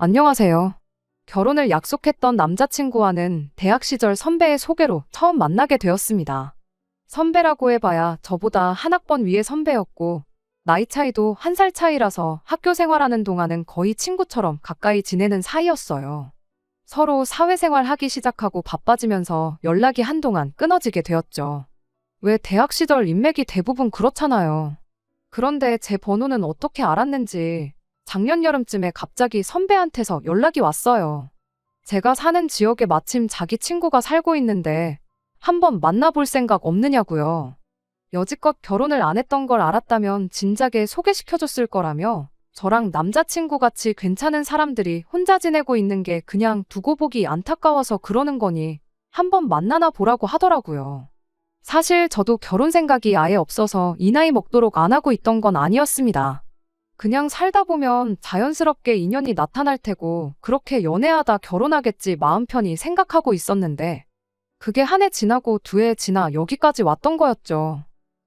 안녕하세요. 결혼을 약속했던 남자친구와는 대학 시절 선배의 소개로 처음 만나게 되었습니다. 선배라고 해봐야 저보다 한 학번 위의 선배였고, 나이 차이도 1살 차이라서 학교 생활하는 동안은 거의 친구처럼 가까이 지내는 사이였어요. 서로 사회생활 하기 시작하고 바빠지면서 연락이 한동안 끊어지게 되었죠. 왜 대학 시절 인맥이 대부분 그렇잖아요. 그런데 제 번호는 어떻게 알았는지 작년 여름쯤에 갑자기 선배한테서 연락이 왔어요. 제가 사는 지역에 마침 자기 친구가 살고 있는데 한번 만나볼 생각 없느냐고요. 여지껏 결혼을 안 했던 걸 알았다면 진작에 소개시켜줬을 거라며 저랑 남자친구같이 괜찮은 사람들이 혼자 지내고 있는 게 그냥 두고 보기 안타까워서 그러는 거니 한번 만나나 보라고 하더라고요. 사실 저도 결혼 생각이 아예 없어서 이 나이 먹도록 안 하고 있던 건 아니었습니다. 그냥 살다 보면 자연스럽게 인연이 나타날 테고 그렇게 연애하다 결혼하겠지 마음 편히 생각하고 있었는데 그게 한 해 지나고 2해 지나 여기까지 왔던 거였죠.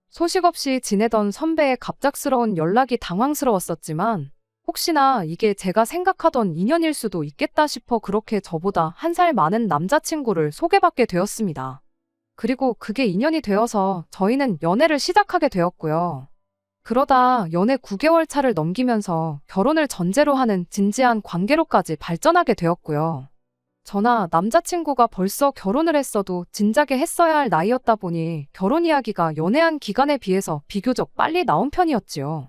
소식 없이 지내던 선배의 갑작스러운 연락이 당황스러웠었지만 혹시나 이게 제가 생각하던 인연일 수도 있겠다 싶어 그렇게 저보다 1살 많은 남자친구를 소개받게 되었습니다. 그리고 그게 인연이 되어서 저희는 연애를 시작하게 되었고요. 그러다 연애 9개월 차를 넘기면서 결혼을 전제로 하는 진지한 관계로까지 발전하게 되었고요. 저나 남자친구가 벌써 결혼을 했어도 진작에 했어야 할 나이였다 보니 결혼 이야기가 연애한 기간에 비해서 비교적 빨리 나온 편이었지요.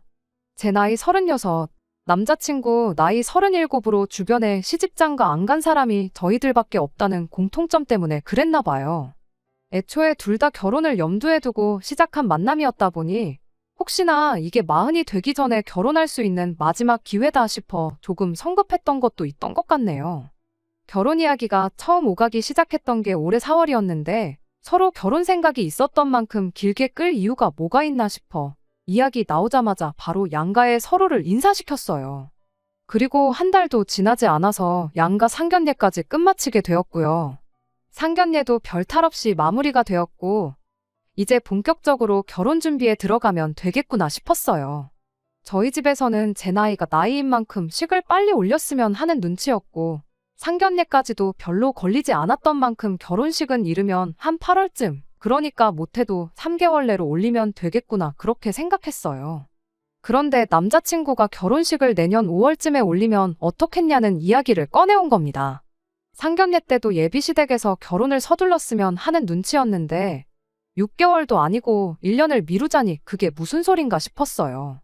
제 나이 36, 남자친구 나이 37으로 주변에 시집장가 안 간 사람이 저희들밖에 없다는 공통점 때문에 그랬나 봐요. 애초에 둘 다 결혼을 염두에 두고 시작한 만남이었다 보니 혹시나 이게 40이 되기 전에 결혼할 수 있는 마지막 기회다 싶어 조금 성급했던 것도 있던 것 같네요. 결혼 이야기가 처음 오가기 시작했던 게 올해 4월이었는데 서로 결혼 생각이 있었던 만큼 길게 끌 이유가 뭐가 있나 싶어 이야기 나오자마자 바로 양가에 서로를 인사시켰어요. 그리고 한 달도 지나지 않아서 양가 상견례까지 끝마치게 되었고요. 상견례도 별탈 없이 마무리가 되었고 이제 본격적으로 결혼 준비에 들어가면 되겠구나 싶었어요. 저희 집에서는 제 나이가 나이인 만큼 식을 빨리 올렸으면 하는 눈치였고 상견례까지도 별로 걸리지 않았던 만큼 결혼식은 이르면 한 8월쯤, 그러니까 못해도 3개월 내로 올리면 되겠구나 그렇게 생각했어요. 그런데 남자친구가 결혼식을 내년 5월쯤에 올리면 어떻겠냐는 이야기를 꺼내온 겁니다. 상견례 때도 예비시댁에서 결혼을 서둘렀으면 하는 눈치였는데 6개월도 아니고 1년을 미루자니 그게 무슨 소린가 싶었어요.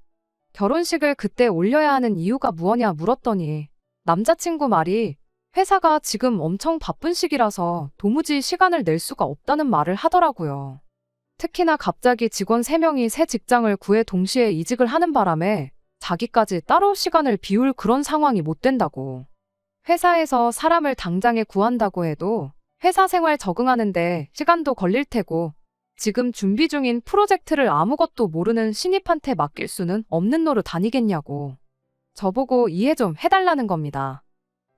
결혼식을 그때 올려야 하는 이유가 무엇냐 물었더니 남자친구 말이 회사가 지금 엄청 바쁜 시기라서 도무지 시간을 낼 수가 없다는 말을 하더라고요. 특히나 갑자기 직원 3명이 새 직장을 구해 동시에 이직을 하는 바람에 자기까지 따로 시간을 비울 그런 상황이 못 된다고. 회사에서 사람을 당장에 구한다고 해도 회사 생활 적응하는데 시간도 걸릴 테고 지금 준비 중인 프로젝트를 아무것도 모르는 신입한테 맡길 수는 없는 노릇 아니겠냐고. 저보고 이해 좀 해달라는 겁니다.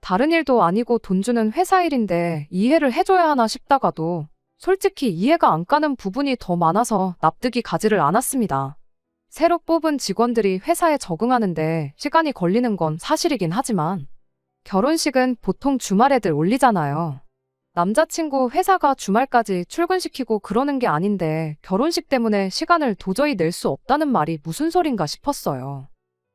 다른 일도 아니고 돈 주는 회사 일인데 이해를 해줘야 하나 싶다가도 솔직히 이해가 안 가는 부분이 더 많아서 납득이 가지를 않았습니다. 새로 뽑은 직원들이 회사에 적응하는데 시간이 걸리는 건 사실이긴 하지만 결혼식은 보통 주말에들 올리잖아요. 남자친구 회사가 주말까지 출근시키고 그러는 게 아닌데 결혼식 때문에 시간을 도저히 낼 수 없다는 말이 무슨 소린가 싶었어요.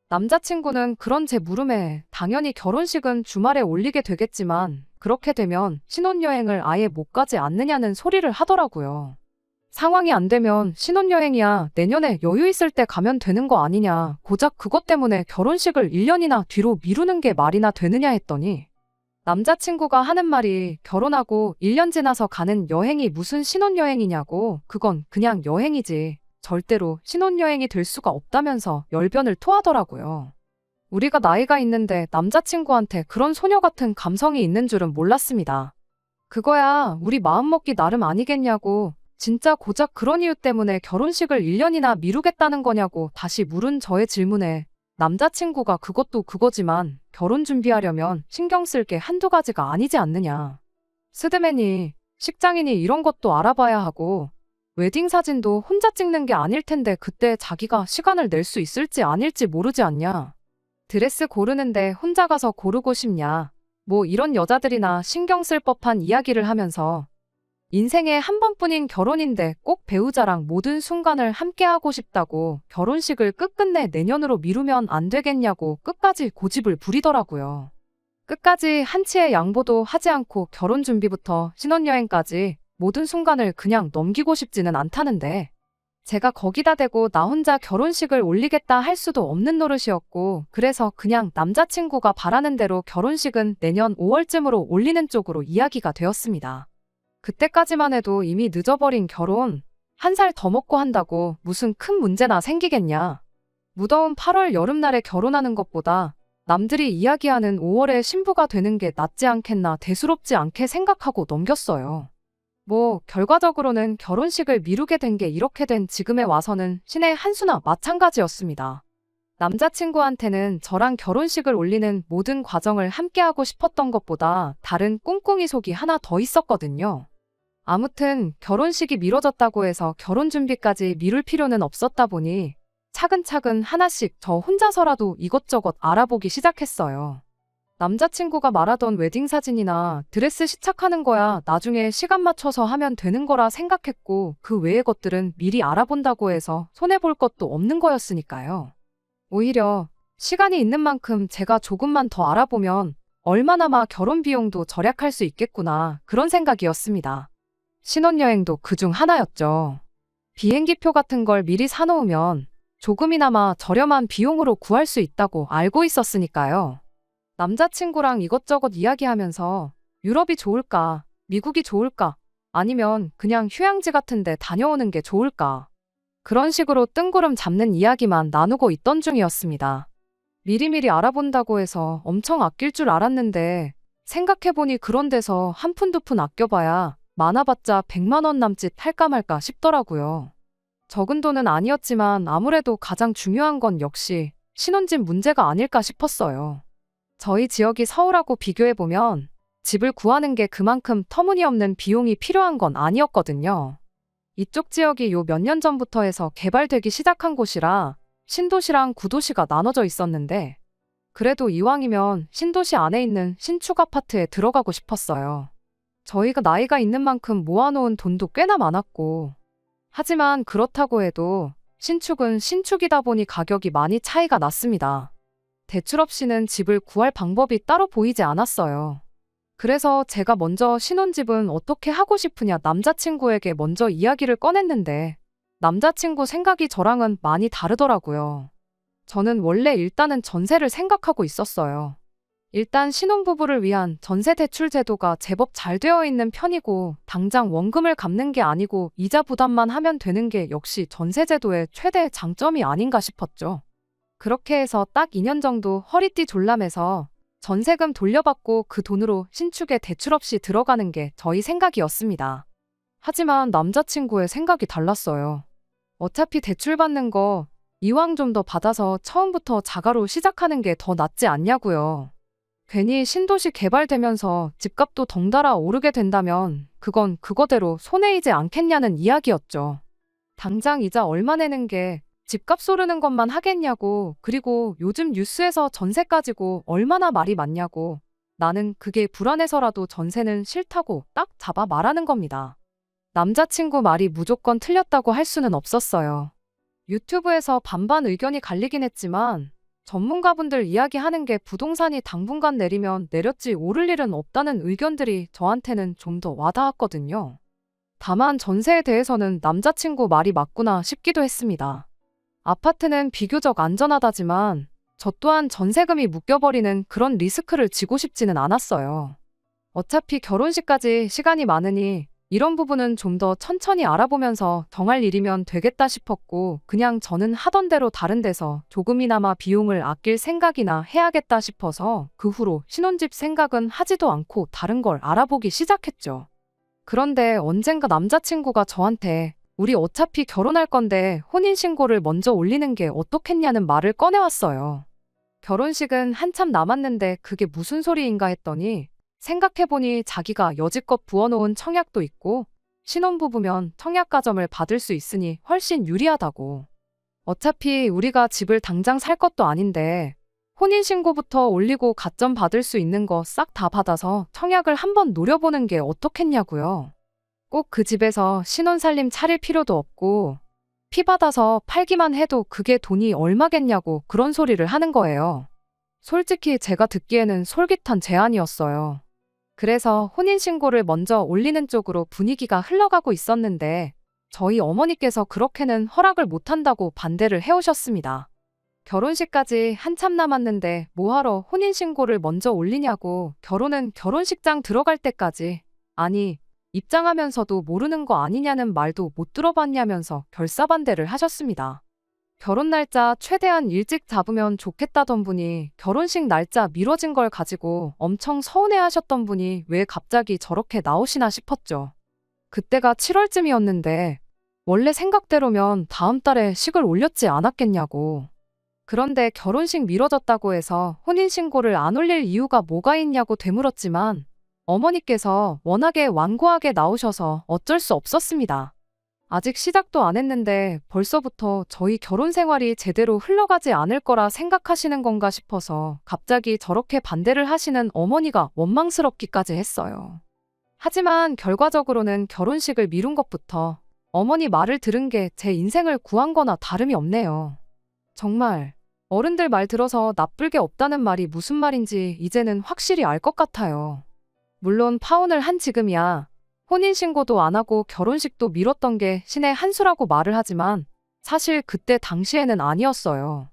남자친구는 그런 제 물음에 당연히 결혼식은 주말에 올리게 되겠지만 그렇게 되면 신혼여행을 아예 못 가지 않느냐는 소리를 하더라고요. 상황이 안 되면 신혼여행이야 내년에 여유 있을 때 가면 되는 거 아니냐, 고작 그것 때문에 결혼식을 1년이나 뒤로 미루는 게 말이나 되느냐 했더니 남자친구가 하는 말이 결혼하고 1년 지나서 가는 여행이 무슨 신혼여행이냐고, 그건 그냥 여행이지 절대로 신혼여행이 될 수가 없다면서 열변을 토하더라고요. 우리가 나이가 있는데 남자친구한테 그런 소녀 같은 감성이 있는 줄은 몰랐습니다. 그거야 우리 마음먹기 나름 아니겠냐고, 진짜 고작 그런 이유 때문에 결혼식을 1년이나 미루겠다는 거냐고 다시 물은 저의 질문에 남자친구가 그것도 그거지만 결혼 준비하려면 신경 쓸 게 한두 가지가 아니지 않느냐. 스드맨이, 식장이니 이런 것도 알아봐야 하고 웨딩 사진도 혼자 찍는 게 아닐 텐데 그때 자기가 시간을 낼 수 있을지 아닐지 모르지 않냐. 드레스 고르는데 혼자 가서 고르고 싶냐. 뭐 이런 여자들이나 신경 쓸 법한 이야기를 하면서 인생에 한 번뿐인 결혼인데 꼭 배우자랑 모든 순간을 함께하고 싶다고 결혼식을 끝끝내 내년으로 미루면 안 되겠냐고 끝까지 고집을 부리더라고요. 끝까지 한치의 양보도 하지 않고 결혼 준비부터 신혼여행까지 모든 순간을 그냥 넘기고 싶지는 않다는데 제가 거기다 대고 나 혼자 결혼식을 올리겠다 할 수도 없는 노릇이었고 그래서 그냥 남자친구가 바라는 대로 결혼식은 내년 5월쯤으로 올리는 쪽으로 이야기가 되었습니다. 그때까지만 해도 이미 늦어버린 결혼, 한 살 더 먹고 한다고 무슨 큰 문제나 생기겠냐. 무더운 8월 여름날에 결혼하는 것보다 남들이 이야기하는 5월에 신부가 되는 게 낫지 않겠나 대수롭지 않게 생각하고 넘겼어요. 뭐 결과적으로는 결혼식을 미루게 된 게 이렇게 된 지금에 와서는 신의 한 수나 마찬가지였습니다. 남자친구한테는 저랑 결혼식을 올리는 모든 과정을 함께하고 싶었던 것보다 다른 꿍꿍이 속이 하나 더 있었거든요. 아무튼 결혼식이 미뤄졌다고 해서 결혼 준비까지 미룰 필요는 없었다 보니 차근차근 하나씩 저 혼자서라도 이것저것 알아보기 시작했어요. 남자친구가 말하던 웨딩 사진이나 드레스 시착하는 거야 나중에 시간 맞춰서 하면 되는 거라 생각했고 그 외의 것들은 미리 알아본다고 해서 손해볼 것도 없는 거였으니까요. 오히려 시간이 있는 만큼 제가 조금만 더 알아보면 얼마나마 결혼 비용도 절약할 수 있겠구나 그런 생각이었습니다. 신혼여행도 그중 하나였죠. 비행기표 같은 걸 미리 사놓으면 조금이나마 저렴한 비용으로 구할 수 있다고 알고 있었으니까요. 남자친구랑 이것저것 이야기하면서 유럽이 좋을까, 미국이 좋을까, 아니면 그냥 휴양지 같은 데 다녀오는 게 좋을까. 그런 식으로 뜬구름 잡는 이야기만 나누고 있던 중이었습니다. 미리미리 알아본다고 해서 엄청 아낄 줄 알았는데 생각해보니 그런 데서 한 푼 두 푼 아껴봐야 많아봤자 100만 원 남짓 할까 말까 싶더라고요. 적은 돈은 아니었지만 아무래도 가장 중요한 건 역시 신혼집 문제가 아닐까 싶었어요. 저희 지역이 서울하고 비교해보면 집을 구하는 게 그만큼 터무니없는 비용이 필요한 건 아니었거든요. 이쪽 지역이 요 몇 년 전부터 해서 개발되기 시작한 곳이라 신도시랑 구도시가 나눠져 있었는데 그래도 이왕이면 신도시 안에 있는 신축 아파트에 들어가고 싶었어요. 저희가 나이가 있는 만큼 모아놓은 돈도 꽤나 많았고 하지만 그렇다고 해도 신축은 신축이다 보니 가격이 많이 차이가 났습니다. 대출 없이는 집을 구할 방법이 따로 보이지 않았어요. 그래서 제가 먼저 신혼집은 어떻게 하고 싶으냐 남자친구에게 먼저 이야기를 꺼냈는데 남자친구 생각이 저랑은 많이 다르더라고요. 저는 원래 일단은 전세를 생각하고 있었어요. 일단 신혼부부를 위한 전세 대출 제도가 제법 잘 되어 있는 편이고 당장 원금을 갚는 게 아니고 이자 부담만 하면 되는 게 역시 전세 제도의 최대 장점이 아닌가 싶었죠. 그렇게 해서 딱 2년 정도 허리띠 졸라매서 전세금 돌려받고 그 돈으로 신축에 대출 없이 들어가는 게 저희 생각이었습니다. 하지만 남자친구의 생각이 달랐어요. 어차피 대출 받는 거 이왕 좀 더 받아서 처음부터 자가로 시작하는 게 더 낫지 않냐고요. 괜히 신도시 개발되면서 집값도 덩달아 오르게 된다면 그건 그거대로 손해이지 않겠냐는 이야기였죠. 당장 이자 얼마 내는 게 집값 오르는 것만 하겠냐고 그리고 요즘 뉴스에서 전세 가지고 얼마나 말이 많냐고 나는 그게 불안해서라도 전세는 싫다고 딱 잡아 말하는 겁니다. 남자친구 말이 무조건 틀렸다고 할 수는 없었어요. 유튜브에서 반반 의견이 갈리긴 했지만 전문가분들 이야기하는 게 부동산이 당분간 내리면 내렸지 오를 일은 없다는 의견들이 저한테는 좀 더 와닿았거든요. 다만 전세에 대해서는 남자친구 말이 맞구나 싶기도 했습니다. 아파트는 비교적 안전하다지만 저 또한 전세금이 묶여버리는 그런 리스크를 지고 싶지는 않았어요. 어차피 결혼식까지 시간이 많으니 이런 부분은 좀 더 천천히 알아보면서 정할 일이면 되겠다 싶었고 그냥 저는 하던 대로 다른 데서 조금이나마 비용을 아낄 생각이나 해야겠다 싶어서 그 후로 신혼집 생각은 하지도 않고 다른 걸 알아보기 시작했죠. 그런데 언젠가 남자친구가 저한테 우리 어차피 결혼할 건데 혼인신고를 먼저 올리는 게 어떻겠냐는 말을 꺼내왔어요. 결혼식은 한참 남았는데 그게 무슨 소리인가 했더니 생각해보니 자기가 여지껏 부어놓은 청약도 있고 신혼부부면 청약가점을 받을 수 있으니 훨씬 유리하다고. 어차피 우리가 집을 당장 살 것도 아닌데 혼인신고부터 올리고 가점 받을 수 있는 거 싹 다 받아서 청약을 한번 노려보는 게 어떻겠냐고요. 꼭 그 집에서 신혼살림 차릴 필요도 없고 피 받아서 팔기만 해도 그게 돈이 얼마겠냐고 그런 소리를 하는 거예요. 솔직히 제가 듣기에는 솔깃한 제안이었어요. 그래서 혼인신고를 먼저 올리는 쪽으로 분위기가 흘러가고 있었는데 저희 어머니께서 그렇게는 허락을 못한다고 반대를 해오셨습니다. 결혼식까지 한참 남았는데 뭐하러 혼인신고를 먼저 올리냐고, 결혼은 결혼식장 들어갈 때까지, 아니 입장하면서도 모르는 거 아니냐는 말도 못 들어봤냐면서 결사반대를 하셨습니다. 결혼 날짜 최대한 일찍 잡으면 좋겠다던 분이 결혼식 날짜 미뤄진 걸 가지고 엄청 서운해하셨던 분이 왜 갑자기 저렇게 나오시나 싶었죠. 그때가 7월쯤이었는데 원래 생각대로면 다음 달에 식을 올렸지 않았겠냐고. 그런데 결혼식 미뤄졌다고 해서 혼인신고를 안 올릴 이유가 뭐가 있냐고 되물었지만 어머니께서 워낙에 완고하게 나오셔서 어쩔 수 없었습니다. 아직 시작도 안 했는데 벌써부터 저희 결혼 생활이 제대로 흘러가지 않을 거라 생각하시는 건가 싶어서 갑자기 저렇게 반대를 하시는 어머니가 원망스럽기까지 했어요. 하지만 결과적으로는 결혼식을 미룬 것부터 어머니 말을 들은 게 제 인생을 구한 거나 다름이 없네요. 정말 어른들 말 들어서 나쁠 게 없다는 말이 무슨 말인지 이제는 확실히 알 것 같아요. 물론 파혼을 한 지금이야 혼인신고도 안 하고 결혼식도 미뤘던 게 신의 한 수라고 말을 하지만 사실 그때 당시에는 아니었어요.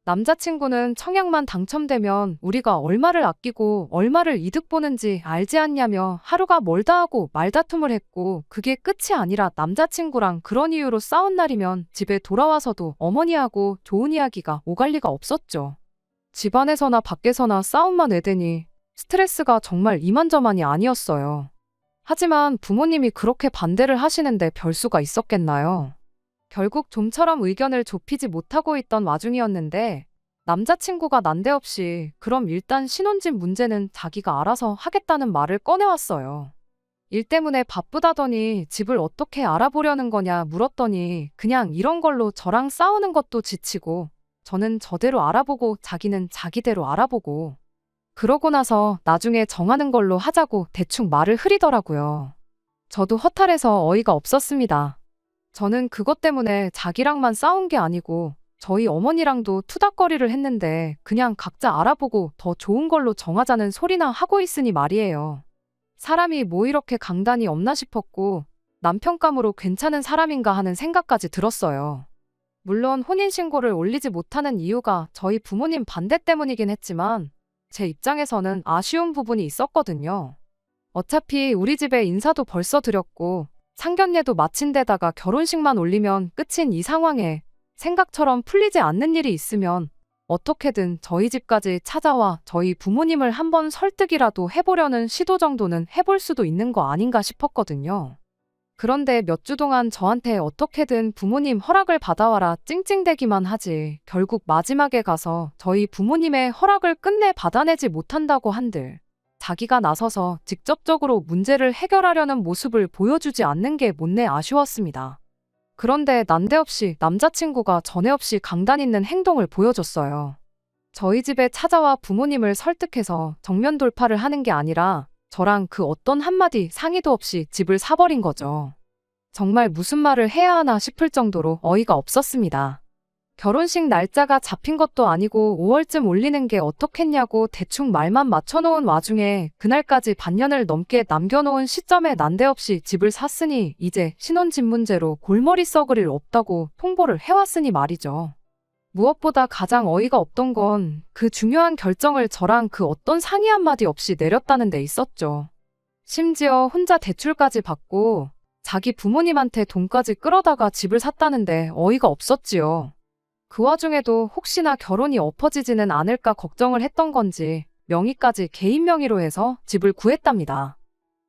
남자친구는 청약만 당첨되면 우리가 얼마를 아끼고 얼마를 이득 보는지 알지 않냐며 하루가 멀다 하고 말다툼을 했고, 그게 끝이 아니라 남자친구랑 그런 이유로 싸운 날이면 집에 돌아와서도 어머니하고 좋은 이야기가 오갈 리가 없었죠. 집안에서나 밖에서나 싸움만 애대니 스트레스가 정말 이만저만이 아니었어요. 하지만 부모님이 그렇게 반대를 하시는데 별수가 있었겠나요? 결국 좀처럼 의견을 좁히지 못하고 있던 와중이었는데 남자친구가 난데없이 그럼 일단 신혼집 문제는 자기가 알아서 하겠다는 말을 꺼내왔어요. 일 때문에 바쁘다더니 집을 어떻게 알아보려는 거냐 물었더니 그냥 이런 걸로 저랑 싸우는 것도 지치고 저는 저대로 알아보고 자기는 자기대로 알아보고 그러고 나서 나중에 정하는 걸로 하자고 대충 말을 흐리더라고요. 저도 허탈해서 어이가 없었습니다. 저는 그것 때문에 자기랑만 싸운 게 아니고 저희 어머니랑도 투닥거리를 했는데 그냥 각자 알아보고 더 좋은 걸로 정하자는 소리나 하고 있으니 말이에요. 사람이 뭐 이렇게 강단이 없나 싶었고 남편감으로 괜찮은 사람인가 하는 생각까지 들었어요. 물론 혼인신고를 올리지 못하는 이유가 저희 부모님 반대 때문이긴 했지만 제 입장에서는 아쉬운 부분이 있었거든요. 어차피 우리 집에 인사도 벌써 드렸고 상견례도 마친 데다가 결혼식만 올리면 끝인 이 상황에 생각처럼 풀리지 않는 일이 있으면 어떻게든 저희 집까지 찾아와 저희 부모님을 한번 설득이라도 해보려는 시도 정도는 해볼 수도 있는 거 아닌가 싶었거든요. 그런데 몇 주 동안 저한테 어떻게든 부모님 허락을 받아와라 찡찡대기만 하지 결국 마지막에 가서 저희 부모님의 허락을 끝내 받아내지 못한다고 한들 자기가 나서서 직접적으로 문제를 해결하려는 모습을 보여주지 않는 게 못내 아쉬웠습니다. 그런데 난데없이 남자친구가 전에 없이 강단 있는 행동을 보여줬어요. 저희 집에 찾아와 부모님을 설득해서 정면 돌파를 하는 게 아니라 저랑 그 어떤 한마디 상의도 없이 집을 사버린 거죠. 정말 무슨 말을 해야 하나 싶을 정도로 어이가 없었습니다. 결혼식 날짜가 잡힌 것도 아니고 5월쯤 올리는 게 어떻겠냐고 대충 말만 맞춰놓은 와중에 그날까지 반년을 넘게 남겨놓은 시점에 난데없이 집을 샀으니 이제 신혼집 문제로 골머리 썩을 일 없다고 통보를 해왔으니 말이죠. 무엇보다 가장 어이가 없던 건 그 중요한 결정을 저랑 그 어떤 상의 한마디 없이 내렸다는 데 있었죠. 심지어 혼자 대출까지 받고 자기 부모님한테 돈까지 끌어다가 집을 샀다는데 어이가 없었지요. 그 와중에도 혹시나 결혼이 엎어지지는 않을까 걱정을 했던 건지 명의까지 개인 명의로 해서 집을 구했답니다.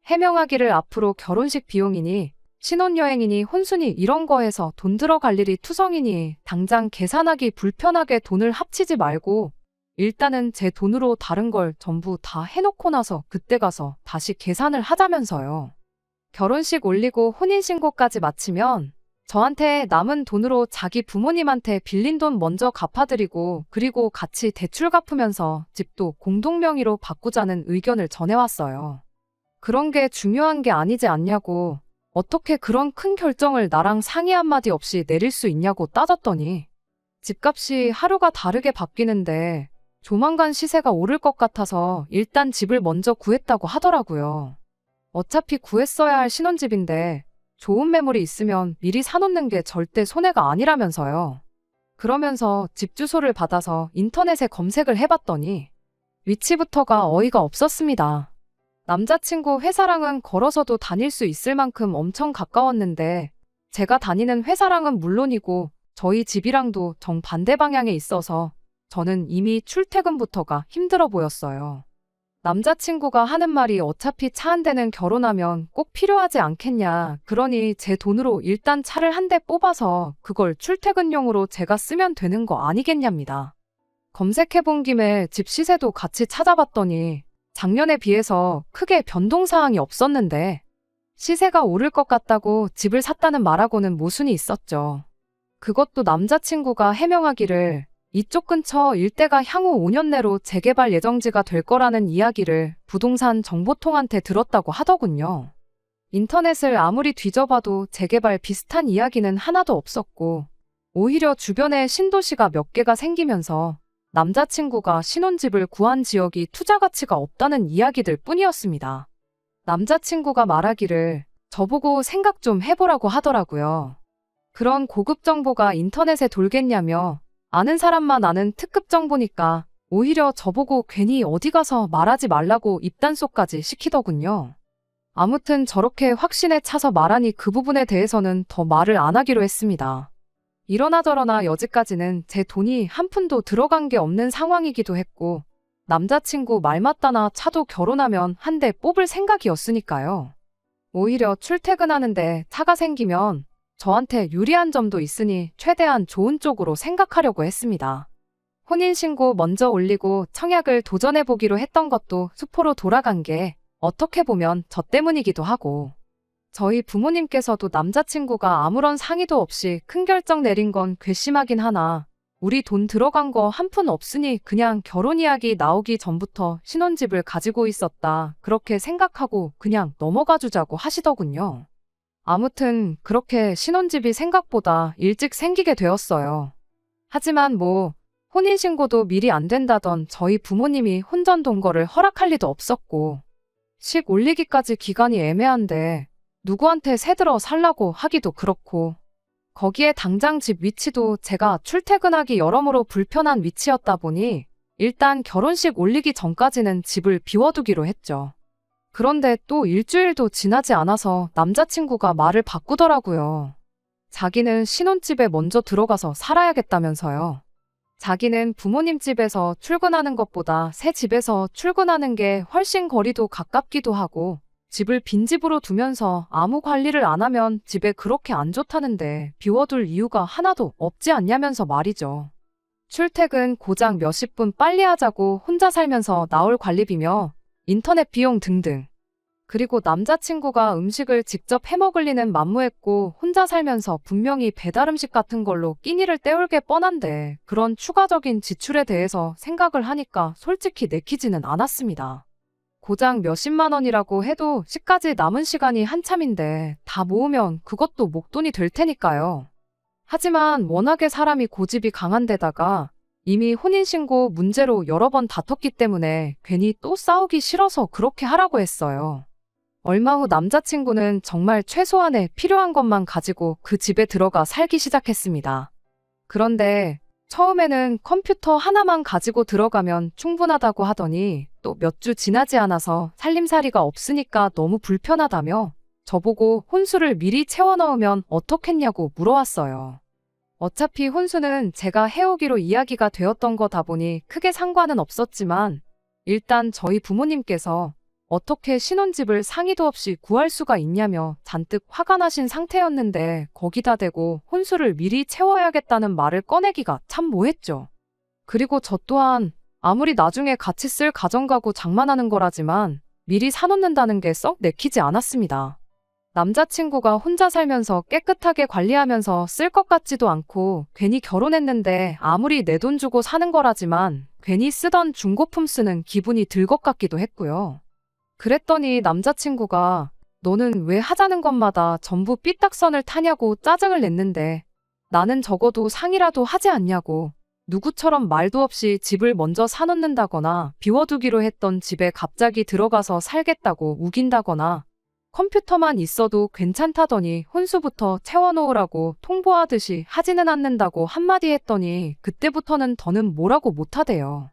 해명하기를 앞으로 결혼식 비용이니 신혼여행이니 혼수니 이런 거 해서 돈 들어갈 일이 투성이니 당장 계산하기 불편하게 돈을 합치지 말고 일단은 제 돈으로 다른 걸 전부 다 해놓고 나서 그때 가서 다시 계산을 하자면서요. 결혼식 올리고 혼인신고까지 마치면 저한테 남은 돈으로 자기 부모님한테 빌린 돈 먼저 갚아드리고 그리고 같이 대출 갚으면서 집도 공동 명의로 바꾸자는 의견을 전해왔어요. 그런 게 중요한 게 아니지 않냐고, 어떻게 그런 큰 결정을 나랑 상의 한마디 없이 내릴 수 있냐고 따졌더니 집값이 하루가 다르게 바뀌는데 조만간 시세가 오를 것 같아서 일단 집을 먼저 구했다고 하더라고요. 어차피 구했어야 할 신혼집인데 좋은 매물이 있으면 미리 사놓는 게 절대 손해가 아니라면서요. 그러면서 집 주소를 받아서 인터넷에 검색을 해봤더니 위치부터가 어이가 없었습니다. 남자친구 회사랑은 걸어서도 다닐 수 있을 만큼 엄청 가까웠는데 제가 다니는 회사랑은 물론이고 저희 집이랑도 정반대 방향에 있어서 저는 이미 출퇴근부터가 힘들어 보였어요. 남자친구가 하는 말이 어차피 차 한 대는 결혼하면 꼭 필요하지 않겠냐. 그러니 제 돈으로 일단 차를 한 대 뽑아서 그걸 출퇴근용으로 제가 쓰면 되는 거 아니겠냐입니다. 검색해본 김에 집 시세도 같이 찾아봤더니 작년에 비해서 크게 변동사항이 없었는데 시세가 오를 것 같다고 집을 샀다는 말하고는 모순이 있었죠. 그것도 남자친구가 해명하기를 이쪽 근처 일대가 향후 5년 내로 재개발 예정지가 될 거라는 이야기를 부동산 정보통한테 들었다고 하더군요. 인터넷을 아무리 뒤져봐도 재개발 비슷한 이야기는 하나도 없었고 오히려 주변에 신도시가 몇 개가 생기면서 남자친구가 신혼집을 구한 지역이 투자 가치가 없다는 이야기들 뿐이었습니다. 남자친구가 말하기를 저보고 생각 좀 해보라고 하더라고요. 그런 고급 정보가 인터넷에 돌겠냐며 아는 사람만 아는 특급 정보니까 오히려 저보고 괜히 어디 가서 말하지 말라고 입단속까지 시키더군요. 아무튼 저렇게 확신에 차서 말하니 그 부분에 대해서는 더 말을 안 하기로 했습니다. 이러나 저러나 여지까지는 제 돈이 한 푼도 들어간 게 없는 상황이기도 했고 남자친구 말 맞다나 차도 결혼하면 한 대 뽑을 생각이었으니까요. 오히려 출퇴근하는데 차가 생기면 저한테 유리한 점도 있으니 최대한 좋은 쪽으로 생각하려고 했습니다. 혼인신고 먼저 올리고 청약을 도전해보기로 했던 것도 수포로 돌아간 게 어떻게 보면 저 때문이기도 하고 저희 부모님께서도 남자친구가 아무런 상의도 없이 큰 결정 내린 건 괘씸하긴 하나 우리 돈 들어간 거 한 푼 없으니 그냥 결혼 이야기 나오기 전부터 신혼집을 가지고 있었다. 그렇게 생각하고 그냥 넘어가 주자고 하시더군요. 아무튼 그렇게 신혼집이 생각보다 일찍 생기게 되었어요. 하지만 혼인신고도 미리 안 된다던 저희 부모님이 혼전 동거를 허락할 리도 없었고 식 올리기까지 기간이 애매한데 누구한테 새들어 살라고 하기도 그렇고 거기에 당장 집 위치도 제가 출퇴근하기 여러모로 불편한 위치였다 보니 일단 결혼식 올리기 전까지는 집을 비워두기로 했죠. 그런데 또 일주일도 지나지 않아서 남자친구가 말을 바꾸더라고요. 자기는 신혼집에 먼저 들어가서 살아야겠다면서요. 자기는 부모님 집에서 출근하는 것보다 새 집에서 출근하는 게 훨씬 거리도 가깝기도 하고 집을 빈집으로 두면서 아무 관리를 안 하면 집에 그렇게 안 좋다는데 비워둘 이유가 하나도 없지 않냐면서 말이죠. 출퇴근 고작 몇십 분 빨리 하자고 혼자 살면서 나올 관리비며 인터넷 비용 등등. 그리고 남자친구가 음식을 직접 해먹을 리는 만무했고 혼자 살면서 분명히 배달 음식 같은 걸로 끼니를 때울 게 뻔한데 그런 추가적인 지출에 대해서 생각을 하니까 솔직히 내키지는 않았습니다. 고작 몇십만 원이라고 해도 식까지 남은 시간이 한참인데 다 모으면 그것도 목돈이 될 테니까요. 하지만 워낙에 사람이 고집이 강한 데다가 이미 혼인신고 문제로 여러 번 다퉜기 때문에 괜히 또 싸우기 싫어서 그렇게 하라고 했어요. 얼마 후 남자친구는 정말 최소한의 필요한 것만 가지고 그 집에 들어가 살기 시작했습니다. 그런데 처음에는 컴퓨터 하나만 가지고 들어가면 충분하다고 하더니 또 몇 주 지나지 않아서 살림살이가 없으니까 너무 불편하다며 저보고 혼수를 미리 채워 넣으면 어떻겠냐고 물어왔어요. 어차피 혼수는 제가 해오기로 이야기가 되었던 거다 보니 크게 상관은 없었지만 일단 저희 부모님께서 어떻게 신혼집을 상의도 없이 구할 수가 있냐며 잔뜩 화가 나신 상태였는데 거기다 대고 혼수를 미리 채워야겠다는 말을 꺼내기가 참 뭐했죠. 그리고 저 또한 아무리 나중에 같이 쓸 가정가구 장만하는 거라지만 미리 사놓는다는 게 썩 내키지 않았습니다. 남자친구가 혼자 살면서 깨끗하게 관리하면서 쓸 것 같지도 않고 괜히 결혼했는데 아무리 내 돈 주고 사는 거라지만 괜히 쓰던 중고품 쓰는 기분이 들 것 같기도 했고요. 그랬더니 남자친구가 너는 왜 하자는 것마다 전부 삐딱선을 타냐고 짜증을 냈는데 나는 적어도 상의라도 하지 않냐고 누구처럼 말도 없이 집을 먼저 사놓는다거나 비워두기로 했던 집에 갑자기 들어가서 살겠다고 우긴다거나 컴퓨터만 있어도 괜찮다더니 혼수부터 채워놓으라고 통보하듯이 하지는 않는다고 한마디 했더니 그때부터는 더는 뭐라고 못하대요.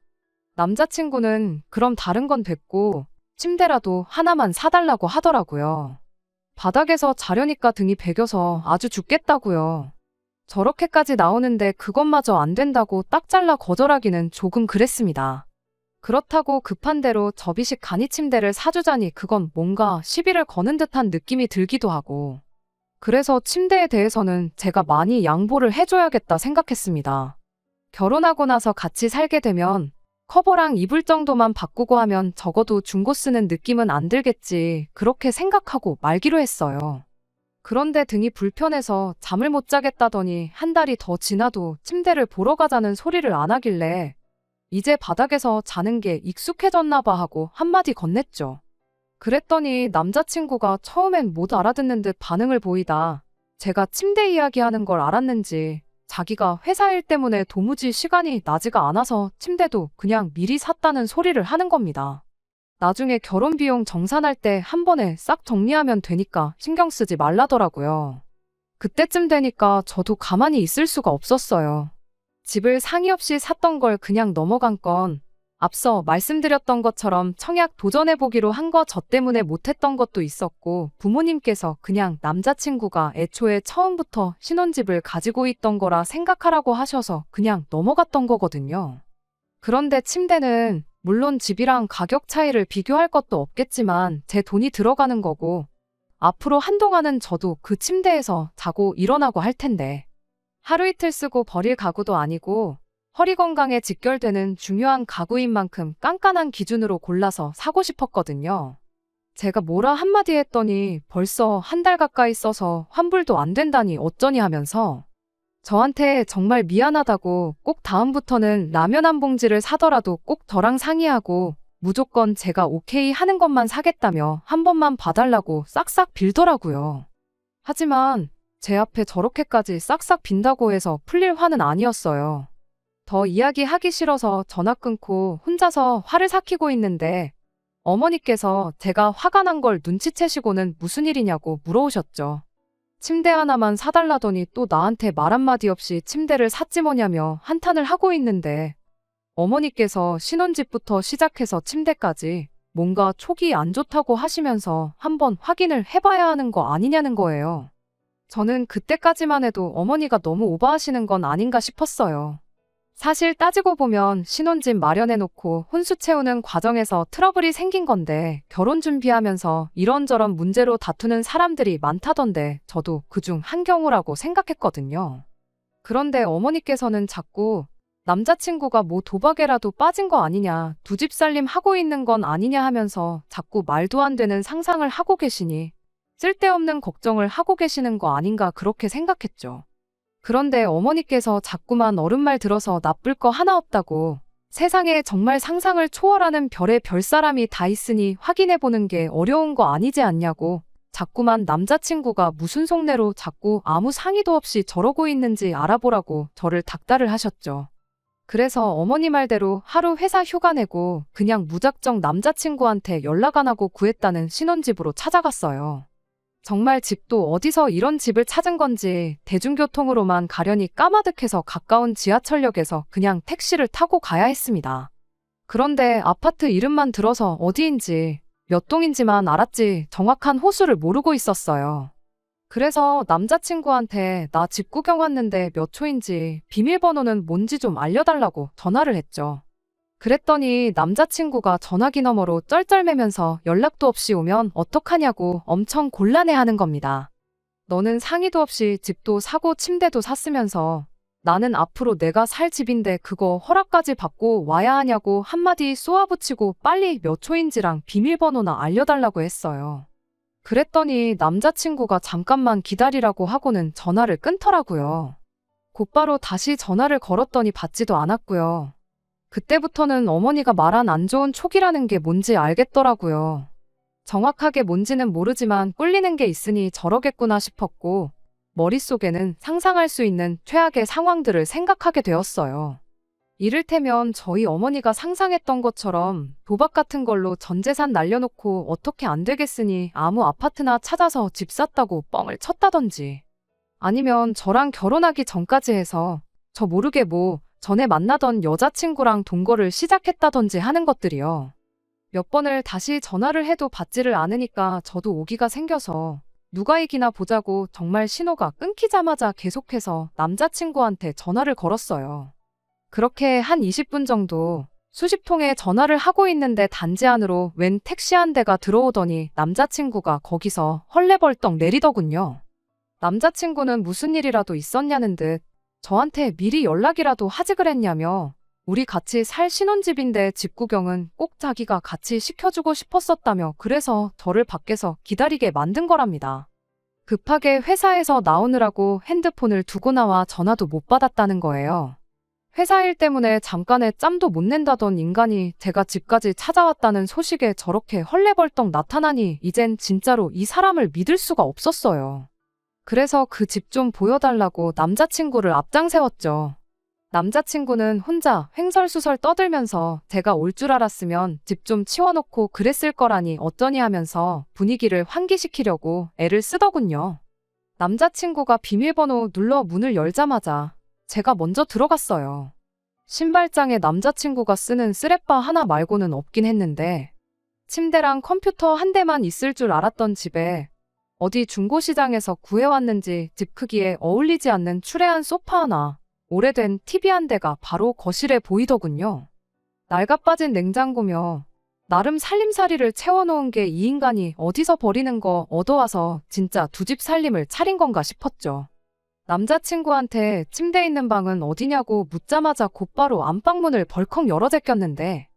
남자친구는 그럼 다른 건 됐고 침대라도 하나만 사달라고 하더라고요. 바닥에서 자려니까 등이 베겨서 아주 죽겠다고요. 저렇게까지 나오는데 그것마저 안 된다고 딱 잘라 거절하기는 조금 그랬습니다. 그렇다고 급한 대로 접이식 간이 침대를 사주자니 그건 뭔가 시비를 거는 듯한 느낌이 들기도 하고 그래서 침대에 대해서는 제가 많이 양보를 해줘야겠다 생각했습니다. 결혼하고 나서 같이 살게 되면 커버랑 이불 정도만 바꾸고 하면 적어도 중고 쓰는 느낌은 안 들겠지 그렇게 생각하고 말기로 했어요. 그런데 등이 불편해서 잠을 못 자겠다더니 한 달이 더 지나도 침대를 보러 가자는 소리를 안 하길래 이제 바닥에서 자는 게 익숙해졌나 봐 하고 한마디 건넸죠. 그랬더니 남자친구가 처음엔 못 알아듣는 듯 반응을 보이다 제가 침대 이야기하는 걸 알았는지 자기가 회사 일 때문에 도무지 시간이 나지가 않아서 침대도 그냥 미리 샀다는 소리를 하는 겁니다. 나중에 결혼 비용 정산할 때 한 번에 싹 정리하면 되니까 신경 쓰지 말라더라고요. 그때쯤 되니까 저도 가만히 있을 수가 없었어요. 집을 상의 없이 샀던 걸 그냥 넘어간 건 앞서 말씀드렸던 것처럼 청약 도전해보기로 한 거 저 때문에 못했던 것도 있었고 부모님께서 그냥 남자친구가 애초에 처음부터 신혼집을 가지고 있던 거라 생각하라고 하셔서 그냥 넘어갔던 거거든요. 그런데 침대는 물론 집이랑 가격 차이를 비교할 것도 없겠지만 제 돈이 들어가는 거고 앞으로 한동안은 저도 그 침대에서 자고 일어나고 할 텐데 하루 이틀 쓰고 버릴 가구도 아니고 허리 건강에 직결되는 중요한 가구인 만큼 깐깐한 기준으로 골라서 사고 싶었거든요. 제가 뭐라 한마디 했더니 벌써 한 달 가까이 써서 환불도 안 된다니 어쩌니 하면서 저한테 정말 미안하다고 꼭 다음부터는 라면 한 봉지를 사더라도 꼭 저랑 상의하고 무조건 제가 오케이 하는 것만 사겠다며 한 번만 봐달라고 싹싹 빌더라고요. 하지만 제 앞에 저렇게까지 싹싹 빈다고 해서 풀릴 화는 아니었어요. 더 이야기하기 싫어서 전화 끊고 혼자서 화를 삭히고 있는데 어머니께서 제가 화가 난 걸 눈치채시고는 무슨 일이냐고 물어오셨죠. 침대 하나만 사달라더니 또 나한테 말 한마디 없이 침대를 샀지 뭐냐며 한탄을 하고 있는데 어머니께서 신혼집부터 시작해서 침대까지 뭔가 촉이 안 좋다고 하시면서 한번 확인을 해봐야 하는 거 아니냐는 거예요. 저는 그때까지만 해도 어머니가 너무 오버하시는 건 아닌가 싶었어요. 사실 따지고 보면 신혼집 마련해놓고 혼수 채우는 과정에서 트러블이 생긴 건데 결혼 준비하면서 이런저런 문제로 다투는 사람들이 많다던데 저도 그중 한 경우라고 생각했거든요. 그런데 어머니께서는 자꾸 남자친구가 뭐 도박에라도 빠진 거 아니냐, 두 집 살림 하고 있는 건 아니냐 하면서 자꾸 말도 안 되는 상상을 하고 계시니 쓸데없는 걱정을 하고 계시는 거 아닌가 그렇게 생각했죠. 그런데 어머니께서 자꾸만 어른 말 들어서 나쁠 거 하나 없다고 세상에 정말 상상을 초월하는 별의 별 사람이 다 있으니 확인해보는 게 어려운 거 아니지 않냐고 자꾸만 남자친구가 무슨 속내로 자꾸 아무 상의도 없이 저러고 있는지 알아보라고 저를 닥달을 하셨죠. 그래서 어머니 말대로 하루 회사 휴가 내고 그냥 무작정 남자친구한테 연락 안 하고 구했다는 신혼집으로 찾아갔어요. 정말 집도 어디서 이런 집을 찾은 건지 대중교통으로만 가려니 까마득해서 가까운 지하철역에서 그냥 택시를 타고 가야 했습니다. 그런데 아파트 이름만 들어서 어디인지 몇 동인지만 알았지 정확한 호수를 모르고 있었어요. 그래서 남자친구한테 나 집 구경 왔는데 몇 초인지 비밀번호는 뭔지 좀 알려달라고 전화를 했죠. 그랬더니 남자친구가 전화기 너머로 쩔쩔매면서 연락도 없이 오면 어떡하냐고 엄청 곤란해하는 겁니다. 너는 상의도 없이 집도 사고 침대도 샀으면서 나는 앞으로 내가 살 집인데 그거 허락까지 받고 와야 하냐고 한마디 쏘아붙이고 빨리 몇 초인지랑 비밀번호나 알려달라고 했어요. 그랬더니 남자친구가 잠깐만 기다리라고 하고는 전화를 끊더라고요. 곧바로 다시 전화를 걸었더니 받지도 않았고요. 그때부터는 어머니가 말한 안 좋은 촉이라는 게 뭔지 알겠더라고요. 정확하게 뭔지는 모르지만 꿀리는 게 있으니 저러겠구나 싶었고, 머릿속에는 상상할 수 있는 최악의 상황들을 생각하게 되었어요. 이를테면 저희 어머니가 상상했던 것처럼 도박 같은 걸로 전 재산 날려놓고 어떻게 안 되겠으니 아무 아파트나 찾아서 집 샀다고 뻥을 쳤다던지, 아니면 저랑 결혼하기 전까지 해서 저 모르게 전에 만나던 여자친구랑 동거를 시작했다던지 하는 것들이요. 몇 번을 다시 전화를 해도 받지를 않으니까 저도 오기가 생겨서 누가 이기나 보자고 정말 신호가 끊기자마자 계속해서 남자친구한테 전화를 걸었어요. 그렇게 한 20분 정도 수십 통의 전화를 하고 있는데 단지 안으로 웬 택시 한 대가 들어오더니 남자친구가 거기서 헐레벌떡 내리더군요. 남자친구는 무슨 일이라도 있었냐는 듯 저한테 미리 연락이라도 하지 그랬냐며, 우리 같이 살 신혼집인데 집 구경은 꼭 자기가 같이 시켜주고 싶었었다며 그래서 저를 밖에서 기다리게 만든 거랍니다. 급하게 회사에서 나오느라고 핸드폰을 두고 나와 전화도 못 받았다는 거예요. 회사 일 때문에 잠깐의 짬도 못 낸다던 인간이 제가 집까지 찾아왔다는 소식에 저렇게 헐레벌떡 나타나니 이젠 진짜로 이 사람을 믿을 수가 없었어요. 그래서 그 집 좀 보여달라고 남자친구를 앞장 세웠죠. 남자친구는 혼자 횡설수설 떠들면서 제가 올 줄 알았으면 집 좀 치워놓고 그랬을 거라니 어쩌니 하면서 분위기를 환기시키려고 애를 쓰더군요. 남자친구가 비밀번호 눌러 문을 열자마자 제가 먼저 들어갔어요. 신발장에 남자친구가 쓰는 쓰레빠 하나 말고는 없긴 했는데, 침대랑 컴퓨터 한 대만 있을 줄 알았던 집에 어디 중고시장에서 구해왔는지 집 크기에 어울리지 않는 추레한 소파 하나, 오래된 TV 한 대가 바로 거실에 보이더군요. 낡아빠진 냉장고며 나름 살림살이를 채워놓은 게 이 인간이 어디서 버리는 거 얻어와서 진짜 두 집 살림을 차린 건가 싶었죠. 남자친구한테 침대 있는 방은 어디냐고 묻자마자 곧바로 안방문을 벌컥 열어 제꼈는데,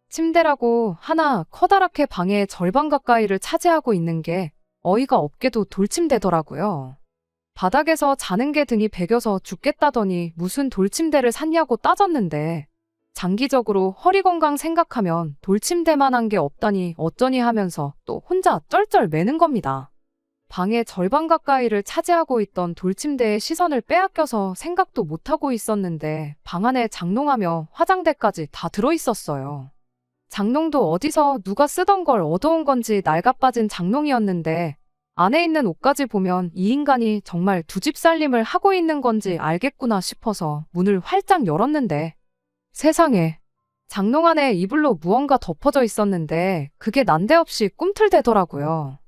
침대라고 하나 커다랗게 방의 절반 가까이를 차지하고 있는 게 어이가 없게도 돌침대더라고요. 바닥에서 자는 게 등이 베겨서 죽겠다더니 무슨 돌침대를 샀냐고 따졌는데, 장기적으로 허리 건강 생각하면 돌침대만한 게 없다니 어쩌니 하면서 또 혼자 쩔쩔 매는 겁니다. 방의 절반 가까이를 차지하고 있던 돌침대에 시선을 빼앗겨서 생각도 못하고 있었는데 방 안에 장롱하며 화장대까지 다 들어있었어요. 장롱도 어디서 누가 쓰던 걸 얻어온 건지 낡아빠진 장롱이었는데 안에 있는 옷까지 보면 이 인간이 정말 두 집 살림을 하고 있는 건지 알겠구나 싶어서 문을 활짝 열었는데, 세상에, 장롱 안에 이불로 무언가 덮어져 있었는데 그게 난데없이 꿈틀대더라고요.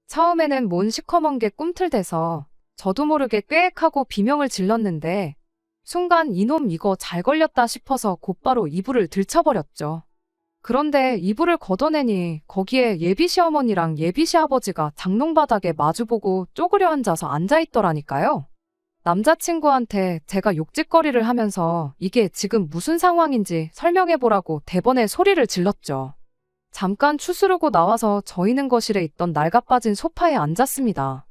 처음에는 뭔 시커먼 게 꿈틀대서 저도 모르게 꾀액하고 비명을 질렀는데, 순간 이놈 이거 잘 걸렸다 싶어서 곧바로 이불을 들쳐버렸죠. 그런데 이불을 걷어내니 거기에 예비시어머니랑 예비시아버지가 장롱바닥에 마주보고 쪼그려 앉아서 앉아있더라니까요. 남자친구한테 제가 욕짓거리를 하면서 이게 지금 무슨 상황인지 설명해보라고 대번에 소리를 질렀죠. 잠깐 추스르고 나와서 저희는 거실에 있던 낡아빠진 소파에 앉았습니다.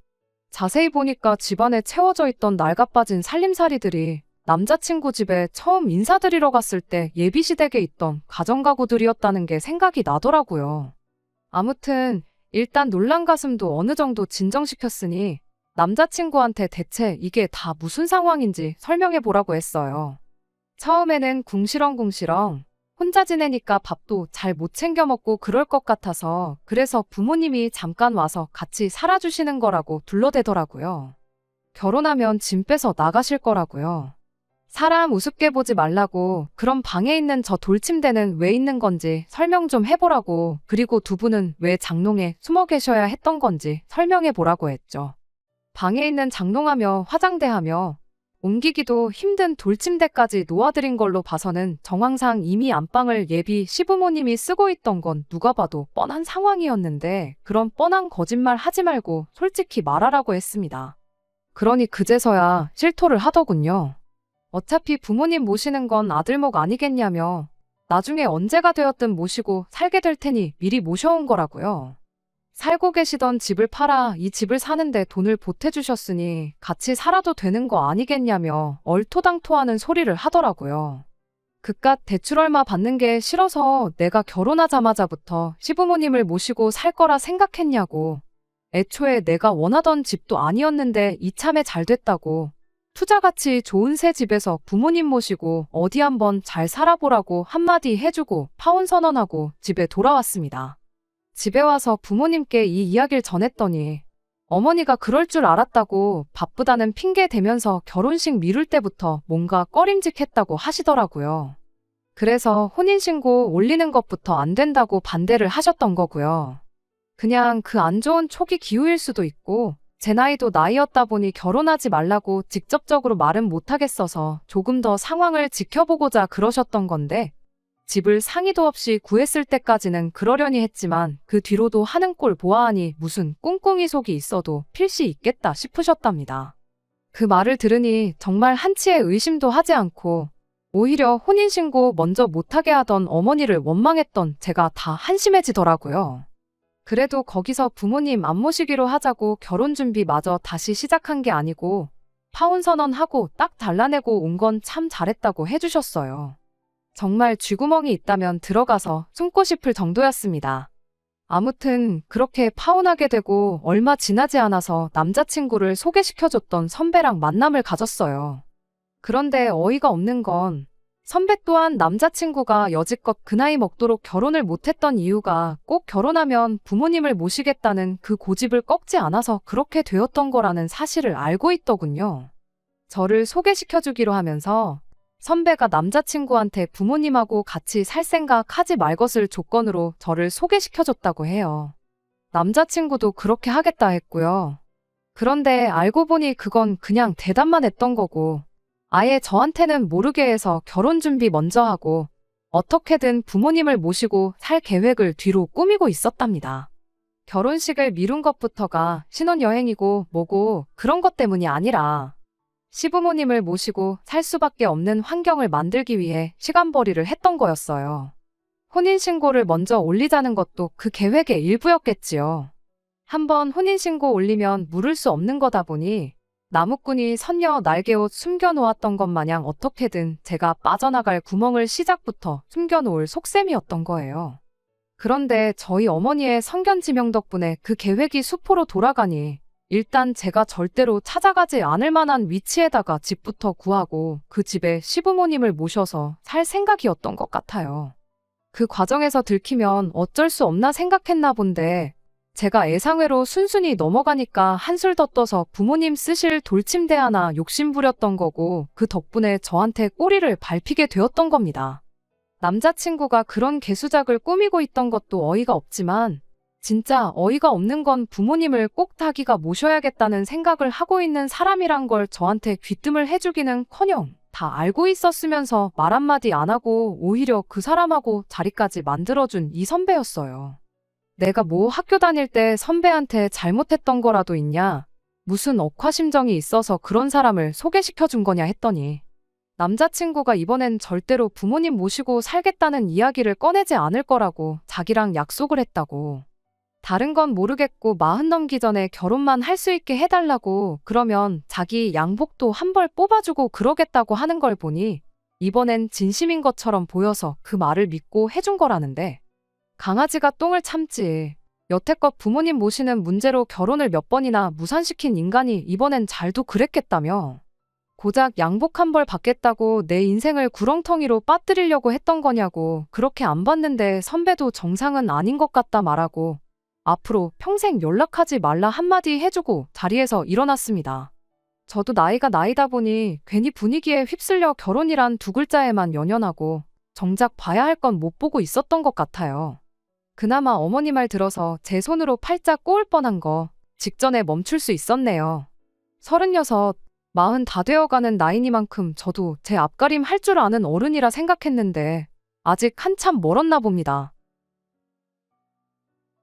자세히 보니까 집안에 채워져 있던 낡아빠진 살림살이들이 남자친구 집에 처음 인사드리러 갔을 때 예비시댁에 있던 가정가구들이었다는 게 생각이 나더라고요. 아무튼 일단 놀란 가슴도 어느 정도 진정시켰으니 남자친구한테 대체 이게 다 무슨 상황인지 설명해보라고 했어요. 처음에는 궁시렁궁시렁 혼자 지내니까 밥도 잘 못 챙겨 먹고 그럴 것 같아서 그래서 부모님이 잠깐 와서 같이 살아주시는 거라고 둘러대더라고요. 결혼하면 짐 빼서 나가실 거라고요. 사람 우습게 보지 말라고, 그럼 방에 있는 저 돌침대는 왜 있는 건지 설명 좀 해보라고, 그리고 두 분은 왜 장롱에 숨어 계셔야 했던 건지 설명해보라고 했죠. 방에 있는 장롱하며 화장대하며 옮기기도 힘든 돌침대까지 놓아드린 걸로 봐서는 정황상 이미 안방을 예비 시부모님이 쓰고 있던 건 누가 봐도 뻔한 상황이었는데, 그런 뻔한 거짓말 하지 말고 솔직히 말하라고 했습니다. 그러니 그제서야 실토를 하더군요. 어차피 부모님 모시는 건 아들목 아니겠냐며 나중에 언제가 되었든 모시고 살게 될 테니 미리 모셔온 거라고요. 살고 계시던 집을 팔아 이 집을 사는데 돈을 보태주셨으니 같이 살아도 되는 거 아니겠냐며 얼토당토하는 소리를 하더라고요. 그깟 대출 얼마 받는 게 싫어서 내가 결혼하자마자부터 시부모님을 모시고 살 거라 생각했냐고. 애초에 내가 원하던 집도 아니었는데 이참에 잘 됐다고. 투자가치 좋은 새 집에서 부모님 모시고 어디 한번 잘 살아보라고 한마디 해주고 파혼 선언하고 집에 돌아왔습니다. 집에 와서 부모님께 이 이야기를 전했더니 어머니가 그럴 줄 알았다고 바쁘다는 핑계 대면서 결혼식 미룰 때부터 뭔가 꺼림직했다고 하시더라고요. 그래서 혼인신고 올리는 것부터 안 된다고 반대를 하셨던 거고요. 그냥 그 안 좋은 초기 기후일 수도 있고 제 나이도 나이였다 보니 결혼하지 말라고 직접적으로 말은 못하겠어서 조금 더 상황을 지켜보고자 그러셨던 건데 집을 상의도 없이 구했을 때까지는 그러려니 했지만 그 뒤로도 하는 꼴 보아하니 무슨 꿍꿍이 속이 있어도 필시 있겠다 싶으셨답니다. 그 말을 들으니 정말 한치의 의심도 하지 않고 오히려 혼인신고 먼저 못하게 하던 어머니를 원망했던 제가 다 한심해지더라고요. 그래도 거기서 부모님 안 모시기로 하자고 결혼 준비마저 다시 시작한 게 아니고 파혼 선언하고 딱 잘라내고 온 건 참 잘했다고 해주셨어요. 정말 쥐구멍이 있다면 들어가서 숨고 싶을 정도였습니다. 아무튼 그렇게 파혼하게 되고 얼마 지나지 않아서 남자친구를 소개시켜줬던 선배랑 만남을 가졌어요. 그런데 어이가 없는 건 선배 또한 남자친구가 여지껏 그 나이 먹도록 결혼을 못했던 이유가 꼭 결혼하면 부모님을 모시겠다는 그 고집을 꺾지 않아서 그렇게 되었던 거라는 사실을 알고 있더군요. 저를 소개시켜주기로 하면서 선배가 남자친구한테 부모님하고 같이 살 생각 하지 말 것을 조건으로 저를 소개시켜줬다고 해요. 남자친구도 그렇게 하겠다 했고요. 그런데 알고 보니 그건 그냥 대답만 했던 거고 아예 저한테는 모르게 해서 결혼 준비 먼저 하고 어떻게든 부모님을 모시고 살 계획을 뒤로 꾸미고 있었답니다. 결혼식을 미룬 것부터가 신혼여행이고 뭐고 그런 것 때문이 아니라 시부모님을 모시고 살 수밖에 없는 환경을 만들기 위해 시간벌이를 했던 거였어요. 혼인신고를 먼저 올리자는 것도 그 계획의 일부였겠지요. 한번 혼인신고 올리면 물을 수 없는 거다 보니 나무꾼이 선녀 날개옷 숨겨놓았던 것 마냥 어떻게든 제가 빠져나갈 구멍을 시작부터 숨겨놓을 속셈이었던 거예요. 그런데 저희 어머니의 성견지명 덕분에 그 계획이 수포로 돌아가니 일단 제가 절대로 찾아가지 않을 만한 위치에다가 집부터 구하고 그 집에 시부모님을 모셔서 살 생각이었던 것 같아요. 그 과정에서 들키면 어쩔 수 없나 생각했나 본데 제가 예상외로 순순히 넘어가니까 한술 더 떠서 부모님 쓰실 돌침대 하나 욕심부렸던 거고 그 덕분에 저한테 꼬리를 밟히게 되었던 겁니다. 남자친구가 그런 개수작을 꾸미고 있던 것도 어이가 없지만 진짜 어이가 없는 건 부모님을 꼭 자기가 모셔야겠다는 생각을 하고 있는 사람이란 걸 저한테 귀뜸을 해주기는커녕 다 알고 있었으면서 말 한마디 안 하고 오히려 그 사람하고 자리까지 만들어준 이 선배였어요. 내가 뭐 학교 다닐 때 선배한테 잘못했던 거라도 있냐? 무슨 억하심정이 있어서 그런 사람을 소개시켜준 거냐 했더니 남자친구가 이번엔 절대로 부모님 모시고 살겠다는 이야기를 꺼내지 않을 거라고 자기랑 약속을 했다고. 다른 건 모르겠고 40 넘기 전에 결혼만 할 수 있게 해달라고 그러면 자기 양복도 한 벌 뽑아주고 그러겠다고 하는 걸 보니 이번엔 진심인 것처럼 보여서 그 말을 믿고 해준 거라는데 강아지가 똥을 참지. 여태껏 부모님 모시는 문제로 결혼을 몇 번이나 무산시킨 인간이 이번엔 잘도 그랬겠다며. 고작 양복 한 벌 받겠다고 내 인생을 구렁텅이로 빠뜨리려고 했던 거냐고. 그렇게 안 받는데 선배도 정상은 아닌 것 같다 말하고 앞으로 평생 연락하지 말라 한마디 해주고 자리에서 일어났습니다. 저도 나이가 나이다 보니 괜히 분위기에 휩쓸려 결혼이란 두 글자에만 연연하고 정작 봐야 할 건 못 보고 있었던 것 같아요. 그나마 어머니 말 들어서 제 손으로 팔자 꼬을 뻔한 거 직전에 멈출 수 있었네요. 36, 40 다 되어가는 나이니만큼 저도 제 앞가림 할 줄 아는 어른이라 생각했는데 아직 한참 멀었나 봅니다.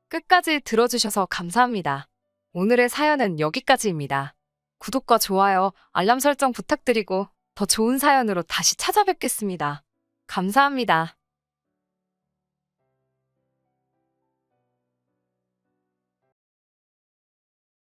끝까지 들어주셔서 감사합니다. 오늘의 사연은 여기까지입니다. 구독과 좋아요, 알람 설정 부탁드리고 더 좋은 사연으로 다시 찾아뵙겠습니다. 감사합니다.